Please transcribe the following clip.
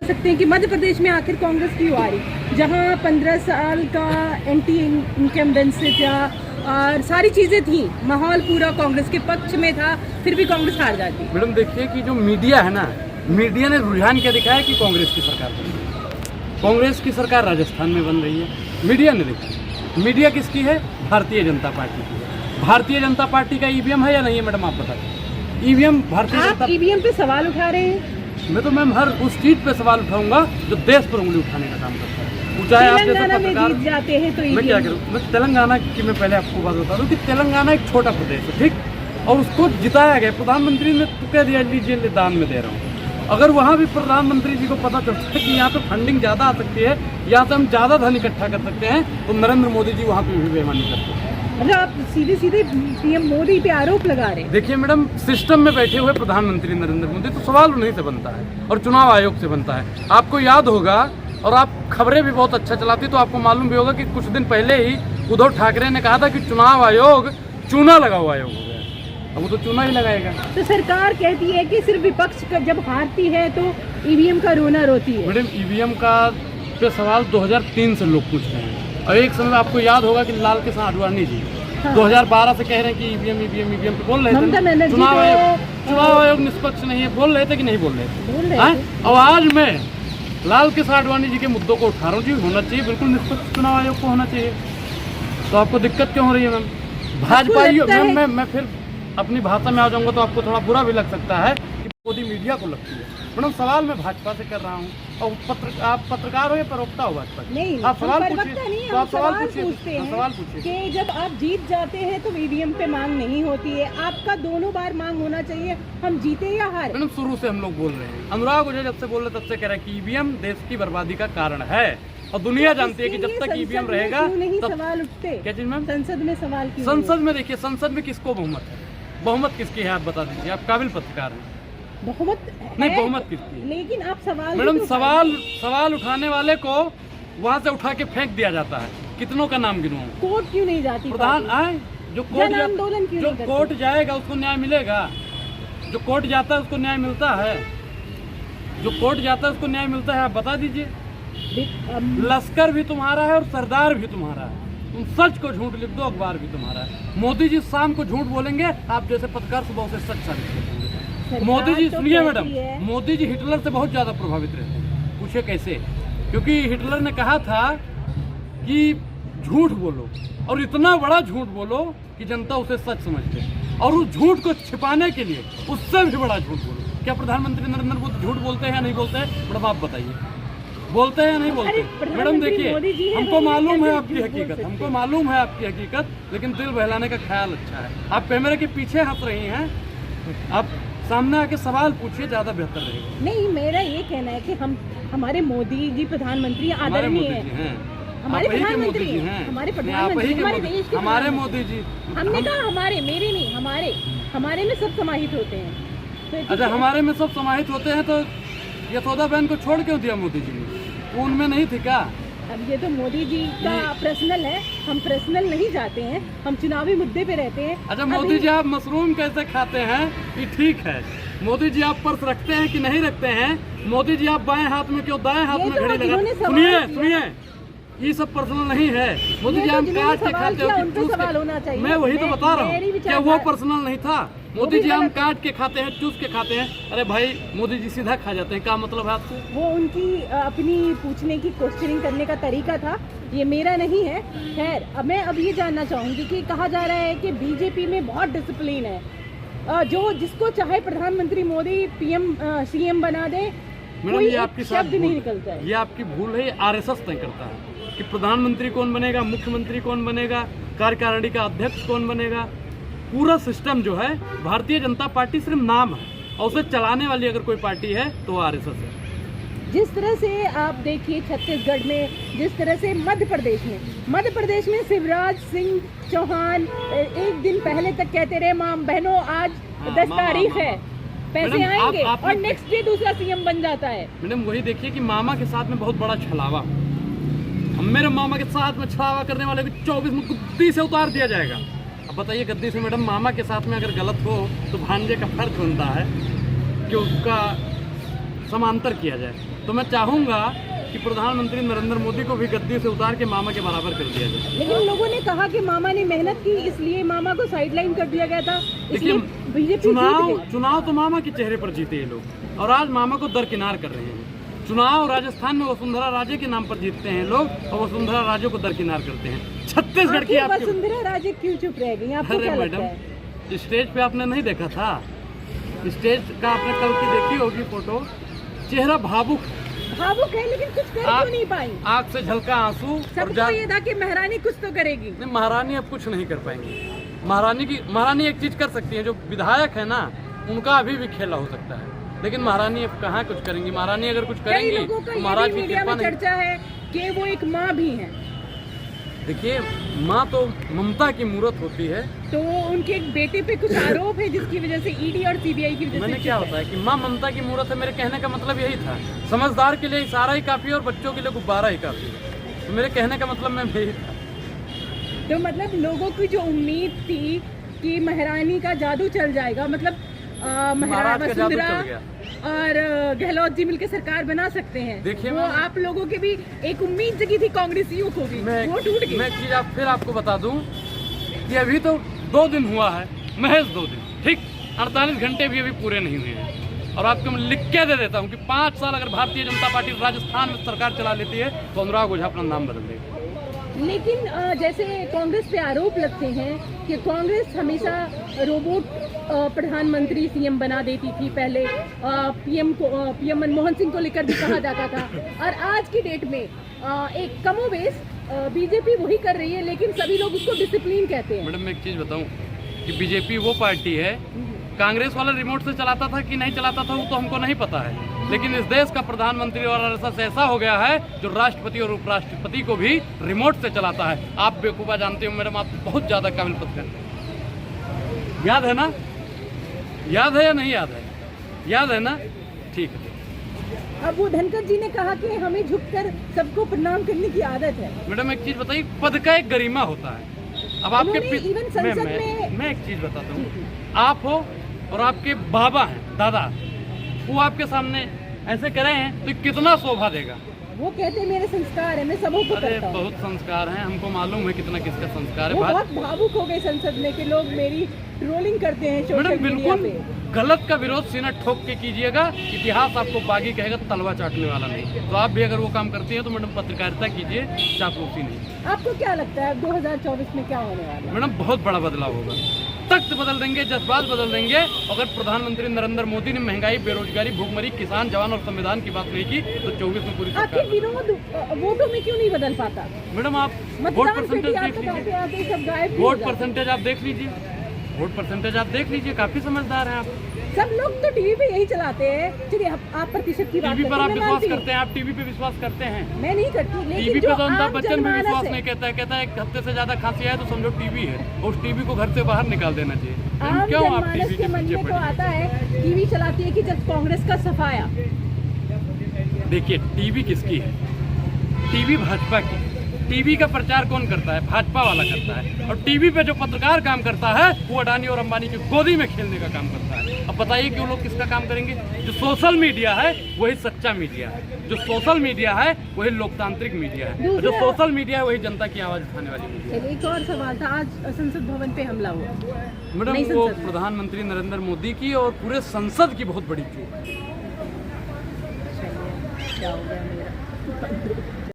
सकते हैं कि मध्य प्रदेश में आखिर कांग्रेस क्यों आ रही, जहां 15 साल का एंटी इनकम्बेंसी था और सारी चीजें थी, माहौल पूरा कांग्रेस के पक्ष में था, फिर भी कांग्रेस हार जाती। मैडम देखिए कि जो मीडिया है ना, मीडिया ने रुझान क्या दिखाया कि कांग्रेस की सरकार बन रही है। कांग्रेस की सरकार राजस्थान में बन रही है, मीडिया ने देखा। मीडिया किसकी है? भारतीय जनता पार्टी की है। भारतीय जनता पार्टी का ईवीएम है या नहीं है मैडम, आप बताइए। ईवीएम भारतीय जनता, ईवीएम पे सवाल उठा रहे हैं। मैं तो मैम हर उस चीज पे सवाल उठाऊंगा जो देश पर उंगली उठाने का काम करता है। चाहे आप जैसे पत्रकार जाते हैं तो मैं क्या करूँ, मैं तेलंगाना की मैं पहले आपको बात बता दूं कि तेलंगाना एक छोटा प्रदेश है, ठीक, और उसको जिताया गया। प्रधानमंत्री ने तो कह दिया लीजिए दान में दे रहा हूँ। अगर वहाँ भी प्रधानमंत्री जी को पता चलता है कि यहाँ पे फंडिंग ज़्यादा आ सकती है, यहाँ से हम ज़्यादा धन इकट्ठा कर सकते हैं, तो नरेंद्र मोदी जी वहाँ पे भी बेईमानी करते हैं। मतलब आप सीधे सीधे पीएम मोदी पे आरोप लगा रहे हैं। देखिए मैडम, सिस्टम में बैठे हुए प्रधानमंत्री नरेंद्र मोदी, तो सवाल उन्हीं से बनता है और चुनाव आयोग से बनता है। आपको याद होगा, और आप खबरें भी बहुत अच्छा चलाती, तो आपको मालूम भी होगा कि कुछ दिन पहले ही उद्धव ठाकरे ने कहा था कि चुनाव आयोग चूना लगा हुआ आयोग हो गया। अब वो तो चूना ही लगाएगा। तो सरकार कहती है कि सिर्फ विपक्ष जब हारती है तो ईवीएम का रोना रोती है। मैडम ईवीएम का पे सवाल 2003 से लोग पूछ रहे हैं, और एक समय आपको याद होगा कि लाल कृष्ण आडवाणी जी 2012 से कह रहे हैं कि ईवीएम ईवीएम ईवीएम पे बोल रहे थे। चुनाव आयोग निष्पक्ष नहीं है, बोल रहे थे कि नहीं बोल रहे थे? और आज मैं लाल कृष्ण आडवाणी जी के मुद्दों को उठा रहा हूँ। जी होना चाहिए, बिल्कुल निष्पक्ष चुनाव आयोग को होना चाहिए। तो आपको दिक्कत क्यों हो रही है मैम? भाजपा मैं फिर अपनी भाषा में आ जाऊंगा तो आपको थोड़ा बुरा भी लग सकता है कि मोदी मीडिया को लगती है। मैडम सवाल मैं भाजपा से कर रहा हूँ, और आप पत्रकार हो या प्रवक्ता हो भाजपा? नहीं, आप सवाल पूछिए, तो आप सवाल पूछते सवाल हैं पूछिए कि जब आप जीत जाते हैं तो ईवीएम पे मांग नहीं होती है। आपका दोनों बार मांग होना चाहिए, हम जीते या हारे। मैडम शुरू से हम लोग बोल रहे हैं, अनुराग मुझे जब से बोल रहे तब से कह रहे हैं कि ईवीएम देश की बर्बादी का कारण है, और दुनिया जानती है कि जब तक ईवीएम रहेगा नहीं तब सवाल उठते। क्या चीज मैम? संसद में सवाल क्यों? संसद में देखिए, संसद में किसको बहुमत है? बहुमत किसकी है आप बता दीजिए, आप काबिल पत्रकार हैं। बहुमत नहीं, बहुमत किसकी है? लेकिन आप सवाल मैडम सवाल उठाने वाले को वहाँ से उठा के फेंक दिया जाता है। कितनों का नाम गिनूं? कोर्ट क्यों नहीं जाती? प्रधान आए जो कोर्ट जाएगा उसको न्याय मिलेगा। जो कोर्ट जाता है उसको न्याय मिलता है। जो कोर्ट जाता है उसको न्याय मिलता है, आप बता दीजिए। लश्कर भी तुम्हारा है और सरदार भी तुम्हारा है। तुम सच को झूठ लिख दो, अखबार भी तुम्हारा है। मोदी जी शाम को झूठ बोलेंगे, आप जैसे पत्रकार सुबह से सच साबित करेंगे। मोदी जी सुनिए मैडम, मोदी जी हिटलर से बहुत ज्यादा प्रभावित रहते हैं। पूछे कैसे? क्योंकि हिटलर ने कहा था कि झूठ बोलो, और इतना बड़ा झूठ बोलो कि जनता उसे सच समझते है, और उस झूठ को छिपाने के लिए उससे भी बड़ा झूठ बोलो। क्या प्रधानमंत्री नरेंद्र मोदी झूठ बोलते हैं या नहीं बोलते हैं? मैडम आप बताइए, बोलते हैं या नहीं बोलते? मैडम देखिए, हमको मालूम है आपकी हकीकत, हमको मालूम है आपकी हकीकत, लेकिन दिल बहलाने का ख्याल अच्छा है। आप कैमरे के पीछे हंस रही हैं, आप सामने आके सवाल पूछिए, ज्यादा बेहतर रहेगा। नहीं, मेरा ये कहना है कि हमारे मोदी जी प्रधानमंत्री आदरणीय हैं, हमारे प्रधानमंत्री हैं, हमारे प्रधानमंत्री, हमारे देश के, हमारे मोदी जी। हमने कहा हमारे, मेरे नहीं, हमारे में सब समाहित होते हैं। अच्छा, हमारे में सब समाहित होते हैं, तो यशोदा बहन को छोड़ क्यों दिया मोदी जी ने? उनमें नहीं थी क्या? अब ये तो मोदी जी का पर्सनल है, हम पर्सनल नहीं जाते हैं, हम चुनावी मुद्दे पे रहते हैं। अच्छा, मोदी जी आप मशरूम कैसे खाते हैं ये ठीक है। मोदी जी आप पर्स रखते हैं कि नहीं रखते हैं? मोदी जी आप बाएं हाथ में क्यों दाएं हाथ में घड़ी लगाते? सुनिए, ये सब पर्सनल नहीं है। मोदी जी आम काट के खाते हो कि चूस के? मैं वही तो बता रहा हूँ, क्या वो पर्सनल नहीं था? मोदी जी आम काट के खाते हैं, चूस के खाते हैं। अरे भाई, मोदी जी सीधा खा जाते हैं, क्या मतलब है आपको? वो उनकी अपनी पूछने की, क्वेश्चनिंग करने का तरीका था, ये मेरा नहीं है। खैर, अब मैं ये जानना चाहूंगी कि कहा जा रहा है कि बीजेपी में बहुत डिसिप्लिन है, जो जिसको चाहे प्रधानमंत्री मोदी सीएम बना दे, मैडम ये आपकी शब्द नहीं निकलता है। ये आपकी भूल है। आरएसएस तय करता है कि प्रधानमंत्री कौन बनेगा, मुख्यमंत्री कौन बनेगा, कार्यकारिणी का अध्यक्ष कौन बनेगा। पूरा सिस्टम जो है, भारतीय जनता पार्टी सिर्फ नाम है, और उसे चलाने वाली अगर कोई पार्टी है तो आरएसएस है। जिस तरह से आप देखिए छत्तीसगढ़ में, जिस तरह से मध्य प्रदेश में शिवराज सिंह चौहान एक दिन पहले तक कहते रहे, माँ बहनों आज 10 तारीख है, पैसे आएंगे, और नेक्स्ट डे दूसरा सीएम बन जाता है। मैडम वही देखिए कि मामा के साथ में बहुत बड़ा छलावा। मेरे मामा के साथ में छलावा करने वाले को 24 में गद्दी से उतार दिया जाएगा। अब बताइए, गद्दी से मैडम मामा के साथ में अगर गलत हो तो भांजे का फर्ज बनता है कि उसका समांतर किया जाए। तो मैं चाहूँगा कि प्रधानमंत्री नरेंद्र मोदी को भी गद्दी से उतार के मामा के बराबर कर दिया जाए। लेकिन लोगों ने कहा कि मामा ने मेहनत की, इसलिए मामा को साइडलाइन कर दिया गया था, इसलिए बीजेपी चुनाव तो मामा के चेहरे पर जीते ये लोग, और आज मामा को दरकिनार कर रहे हैं। चुनाव राजस्थान में वसुंधरा राजे के नाम पर जीतते हैं लोग, और वसुंधरा राजे को दरकिनार करते हैं। छत्तीसगढ़ की वसुंधरा राजे क्यों चुप रह गई? आपको क्या लगता है? स्टेज पे आपने नहीं देखा था? स्टेज का आपने कल की देखी होगी फोटो, चेहरा भावुक है, लेकिन कुछ कर क्यों नहीं पाई? आँख से झलका आंसू। सबको ये था कि महारानी कुछ तो करेगी। नहीं, महारानी अब कुछ नहीं कर पाएंगी। महारानी एक चीज कर सकती है, जो विधायक है ना उनका अभी भी खेला हो सकता है, लेकिन महारानी अब कहाँ कुछ करेंगी। महारानी अगर कुछ करेंगी तो महाराज की मीडिया में चर्चा है कि वो एक माँ भी है। देखिए, माँ तो ममता की मूर्त होती है, तो उनके एक बेटे पे कुछ आरोप है जिसकी वजह से ईडी और सीबीआई की वजह से। मैंने क्या होता है कि माँ ममता की मूर्त है, मेरे कहने का मतलब यही था। समझदार के लिए इशारा ही काफी है और बच्चों के लिए गुब्बारा ही काफी है। तो मेरे कहने का मतलब मैं यही था। तो मतलब लोगों की जो उम्मीद थी कि महारानी का जादू चल जाएगा, मतलब महाराज वसुंधरा और गहलोत जी मिलकर सरकार बना सकते हैं, देखिए वो आप लोगों की भी एक उम्मीद जगी थी कांग्रेसियों को भी, वो टूट गई। मैं एक चीज फिर आपको बता दूं कि अभी तो 2 दिन हुआ है, महज 2 दिन, ठीक 48 घंटे भी अभी पूरे नहीं हुए हैं, और आपको मैं लिख के दे देता हूं कि 5 साल अगर भारतीय जनता पार्टी राजस्थान में सरकार चला लेती है तो अनुराग ओझा अपना नाम बदल देगा। लेकिन जैसे कांग्रेस पे आरोप लगते हैं कि कांग्रेस हमेशा रोबोट प्रधानमंत्री सीएम बना देती थी। पहले पीएम मनमोहन सिंह को लेकर भी कहा जाता था, और आज की डेट में एक कमोबेश बीजेपी वही कर रही है, लेकिन सभी लोग उसको डिसिप्लिन कहते हैं। मैडम मैं एक चीज बताऊं कि बीजेपी वो पार्टी है, कांग्रेस वाला रिमोट से चलाता था कि नहीं चलाता था वो तो हमको नहीं पता है, लेकिन इस देश का प्रधानमंत्री और आरएसएस ऐसा हो गया है जो राष्ट्रपति और उपराष्ट्रपति को भी रिमोट से चलाता है। आप बेवकूफ़ा जानते हो मैडम, आप बहुत ज्यादा काबिल पत्रकार हैं। याद है ना? याद है या नहीं याद है? याद है ना? ठीक है। अब वो धनखड़ जी ने कहा कि हमें झुककर सबको प्रणाम करने की आदत है। मैडम एक चीज बताइए, पद का एक गरिमा होता है। अब आपके मैं एक चीज बताता हूँ, आप हो और आपके बाबा हैं, दादा, वो आपके सामने ऐसे करे हैं तो कितना शोभा देगा। वो कहते हैं मेरे संस्कार है, मैं सबों को करता हूं। बहुत संस्कार हैं, हमको मालूम है कितना किसका संस्कार है। बहुत भावुक हो गए संसद में कि लोग मेरी ट्रोलिंग करते हैं सोशल मीडिया पे। गलत का विरोध सीना ठोक के कीजिएगा, इतिहास आपको बागी कहेगा, तलवा चाटने वाला नहीं। तो आप भी अगर वो काम करती हैं तो मैडम पत्रकारिता कीजिए, चापलूसी नहीं। आपको क्या लगता है 2024 में क्या होने वाला है? मैडम बहुत बड़ा बदलाव होगा, तख्त बदल देंगे, जज्बात बदल देंगे। अगर प्रधानमंत्री नरेंद्र मोदी ने महंगाई, बेरोजगारी, भूखमरी, किसान, जवान और संविधान की बात नहीं की तो 24 में पूरी सरकार। आपके विरोध वोटों में क्यों नहीं बदल पाता? मैडम आप वोट परसेंटेज देख लीजिए, वोट परसेंटेज आप देख लीजिए, वोट परसेंटेज आप देख लीजिए, काफी समझदार हैं आप। सब लोग तो टीवी पे यही चलाते हैं। चलिए आप प्रतिशत की बात टीवी पर आप विश्वास करते हैं, आप टीवी पे विश्वास करते हैं? मैं नहीं करती, लेकिन टीवी पे तो अमिताभ बच्चन भी विश्वास नहीं कहता है 1 हफ्ते से ज्यादा खांसी है तो समझो टीवी है, और उस टीवी को घर से बाहर निकाल देना चाहिए। क्यों आप टीवी के पीछे पड़े? आता है टीवी चलाती है कि जब कांग्रेस का सफाया। देखिए टीवी किसकी है? टीवी भाजपा की। टीवी का प्रचार कौन करता है? भाजपा वाला करता है। और टीवी पे जो पत्रकार काम करता है वो अडानी और अंबानी की गोदी में खेलने का काम करता है। अब बताइए कि वो लोग किसका काम करेंगे? जो सोशल मीडिया है वही सच्चा मीडिया है, जो सोशल मीडिया है वही लोकतांत्रिक मीडिया है, जो सोशल मीडिया है वही जनता की आवाज उठाने वाली मीडिया है। एक और सवाल था, आज संसद भवन पे हमला हुआ मैडम, वो प्रधानमंत्री नरेंद्र मोदी की और पूरे संसद की बहुत बड़ी चूक है।